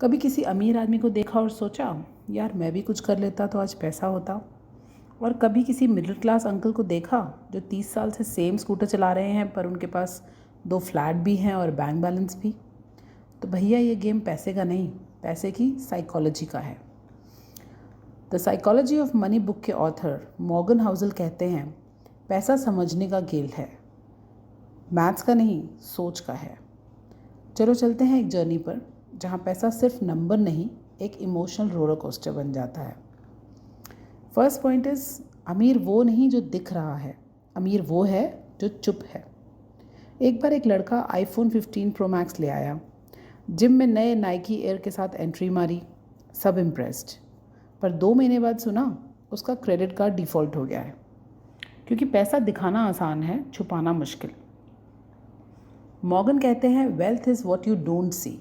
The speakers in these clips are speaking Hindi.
कभी किसी अमीर आदमी को देखा और सोचा, यार मैं भी कुछ कर लेता तो आज पैसा होता। और कभी किसी मिडिल क्लास अंकल को देखा जो 30 साल से सेम स्कूटर चला रहे हैं, पर उनके पास 2 फ्लैट भी हैं और बैंक बैलेंस भी। तो भैया ये गेम पैसे का नहीं, पैसे की साइकोलॉजी का है। The psychology of money book के ऑथर मॉर्गन हाउसल कहते हैं, पैसा समझने का खेल है, मैथ्स का नहीं, सोच का है। चलो चलते हैं एक जर्नी पर जहाँ पैसा सिर्फ नंबर नहीं, एक इमोशनल रोलर कोस्टर बन जाता है। फर्स्ट पॉइंट इज़, अमीर वो नहीं जो दिख रहा है, अमीर वो है जो चुप है। एक बार एक लड़का आईफोन 15 प्रो मैक्स ले आया, जिम में नए नाइकी एयर के साथ एंट्री मारी, सब इम्प्रेस्ड। पर 2 महीने बाद सुना उसका क्रेडिट कार्ड डिफ़ॉल्ट हो गया है। क्योंकि पैसा दिखाना आसान है, छुपाना मुश्किल। मॉर्गन कहते हैं, wealth is what you don't see.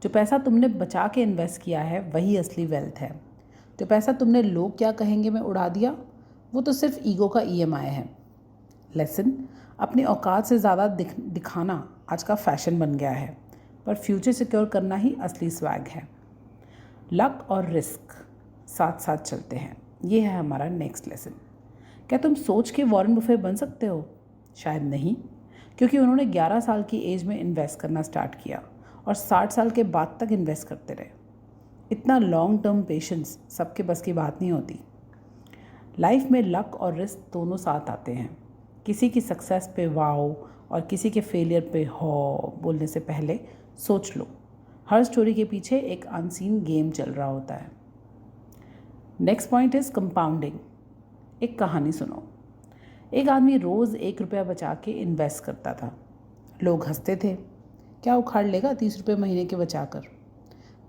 जो पैसा तुमने बचा के इन्वेस्ट किया है वही असली वेल्थ है। जो पैसा तुमने लोग क्या कहेंगे में उड़ा दिया, वो तो सिर्फ ईगो का EMI है। लेसन, अपनी औकात से ज़्यादा दिखाना आज का फैशन बन गया है, पर फ्यूचर सिक्योर करना ही असली स्वैग है। लक और रिस्क साथ साथ चलते हैं, ये है हमारा नेक्स्ट लेसन। क्या तुम सोच के वॉरेन बुफे बन सकते हो? शायद नहीं, क्योंकि उन्होंने 11 साल की एज में इन्वेस्ट करना स्टार्ट किया और 60 साल के बाद तक इन्वेस्ट करते रहे। इतना लॉन्ग टर्म पेशेंस सबके बस की बात नहीं होती। लाइफ में लक और रिस्क दोनों साथ आते हैं। किसी की सक्सेस पे वाओ और किसी के फेलियर पे हो बोलने से पहले सोच लो, हर स्टोरी के पीछे एक अनसीन गेम चल रहा होता है। Next point is compounding. एक कहानी सुनो। एक आदमी रोज़ 1 रुपया बचा के इन्वेस्ट करता था। लोग हंसते थे, क्या उखाड़ लेगा 30 रुपये महीने के बचाकर।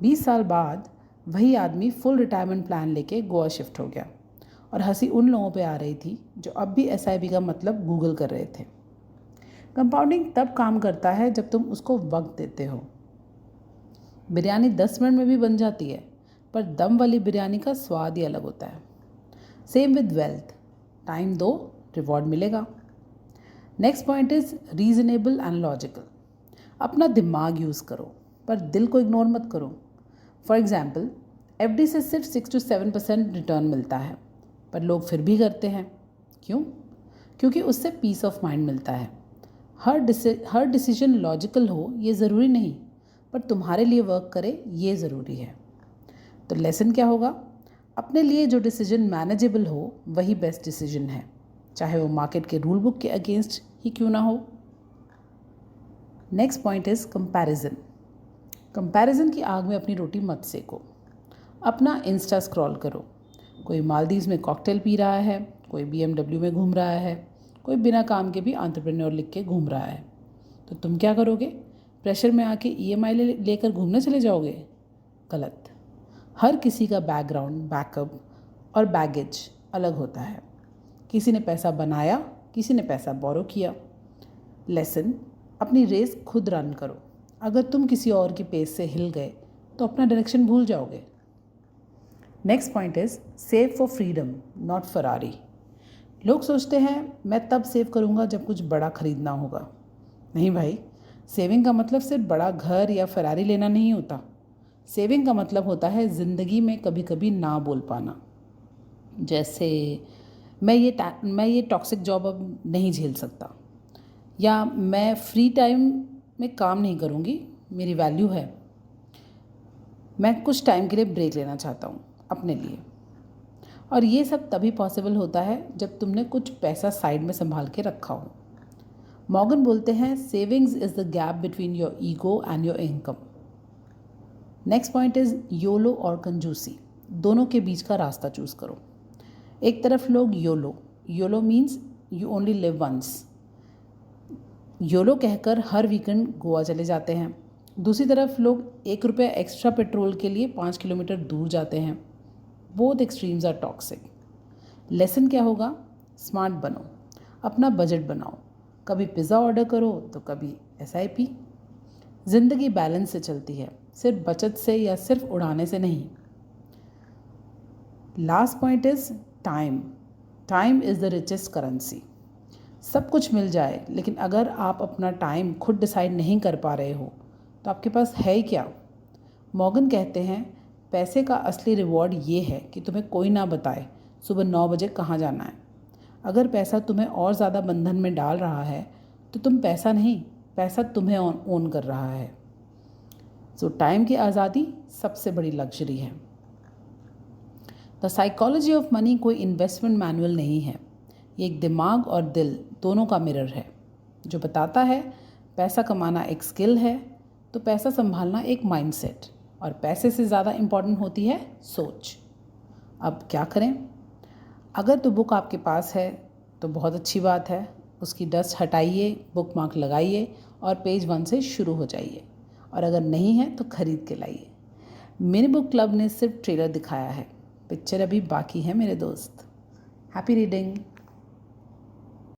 20 साल बाद वही आदमी फुल रिटायरमेंट प्लान लेके गोवा शिफ्ट हो गया, और हंसी उन लोगों पे आ रही थी जो अब भी SIP का मतलब गूगल कर रहे थे। कंपाउंडिंग तब काम करता है जब तुम उसको वक्त देते हो। बिरयानी 10 मिनट में भी बन जाती है, पर दम वाली बिरयानी का स्वाद ही अलग होता है। सेम विद वेल्थ, टाइम दो, रिवॉर्ड मिलेगा। Next point is reasonable and logical. अपना दिमाग यूज़ करो, पर दिल को इग्नोर मत करो। फॉर एग्ज़ाम्पल, FD से सिर्फ 6 to 7% रिटर्न मिलता है, पर लोग फिर भी करते हैं। क्यों? क्योंकि उससे पीस ऑफ माइंड मिलता है। हर डिसीजन लॉजिकल हो ये ज़रूरी नहीं, पर तुम्हारे लिए वर्क करे ये ज़रूरी है। तो लेसन क्या होगा? अपने लिए जो डिसीजन मैनेजेबल हो वही बेस्ट डिसीजन है, चाहे वो मार्केट के रूल बुक के अगेंस्ट ही क्यों ना हो। Next point is comparison. Comparison की आग में अपनी रोटी मत सेको। अपना इंस्टा स्क्रॉल करो। कोई मालदीव्स में कॉकटेल पी रहा है, कोई BMW में घूम रहा है, कोई बिना काम के भी एंटरप्रेन्योर लिख के घूम रहा है। तो तुम क्या करोगे? प्रेशर में आके EMI लेकर घूमने चले जाओगे? गलत। हर किसी का बैकग्राउंड, बैकअप और बैगेज अलग होता है। किसी ने पैसा बनाया, किसी ने पैसा बोरो किया। लेसन, अपनी रेस खुद रन करो। अगर तुम किसी और की पेस से हिल गए तो अपना डायरेक्शन भूल जाओगे। Next point is save for freedom, not Ferrari. लोग सोचते हैं मैं तब सेव करूँगा जब कुछ बड़ा खरीदना होगा। नहीं भाई, सेविंग का मतलब सिर्फ बड़ा घर या फरारी लेना नहीं होता। सेविंग का मतलब होता है ज़िंदगी में कभी कभी ना बोल पाना। जैसे मैं ये टॉक्सिक जॉब अब नहीं झेल सकता, या मैं फ्री टाइम में काम नहीं करूँगी, मेरी वैल्यू है। मैं कुछ टाइम के लिए ब्रेक लेना चाहता हूँ अपने लिए। और ये सब तभी पॉसिबल होता है जब तुमने कुछ पैसा साइड में संभाल के रखा हो। मॉर्गन बोलते हैं, savings is the gap between your ego and your income. Next point is YOLO और कंजूसी। दोनों के बीच का रास्ता चूज़ करो। एक तरफ लोग YOLO means you only live once, YOLO कहकर हर वीकेंड गोवा चले जाते हैं। दूसरी तरफ लोग 1 रुपया एक्स्ट्रा पेट्रोल के लिए 5 किलोमीटर दूर जाते हैं। Both extremes are toxic. Lesson क्या होगा? स्मार्ट बनो, अपना बजट बनाओ। कभी पिज़्ज़ा ऑर्डर करो तो कभी SIP। ज़िंदगी बैलेंस से चलती है, सिर्फ बचत से या सिर्फ उड़ाने से नहीं। Last point is time. Time is the richest currency. सब कुछ मिल जाए, लेकिन अगर आप अपना टाइम खुद डिसाइड नहीं कर पा रहे हो तो आपके पास है ही क्या? मॉर्गन कहते हैं, पैसे का असली रिवॉर्ड ये है कि तुम्हें कोई ना बताए सुबह 9 बजे कहाँ जाना है। अगर पैसा तुम्हें और ज़्यादा बंधन में डाल रहा है तो तुम पैसा नहीं, पैसा तुम्हें ओन कर रहा है। सो टाइम की आज़ादी सबसे बड़ी लग्जरी है। द साइकोलॉजी ऑफ मनी कोई इन्वेस्टमेंट मैनुअल नहीं है, ये एक दिमाग और दिल दोनों का मिरर है जो बताता है पैसा कमाना एक स्किल है तो पैसा संभालना एक माइंडसेट, और पैसे से ज़्यादा इम्पॉर्टेंट होती है सोच। अब क्या करें? अगर तो बुक आपके पास है तो बहुत अच्छी बात है, उसकी डस्ट हटाइए, बुक मार्क लगाइए और पेज 1 से शुरू हो जाइए, और अगर नहीं है तो ख़रीद के लाइए। मिनी बुक क्लब ने सिर्फ ट्रेलर दिखाया है, पिक्चर अभी बाकी है मेरे दोस्त। Happy reading.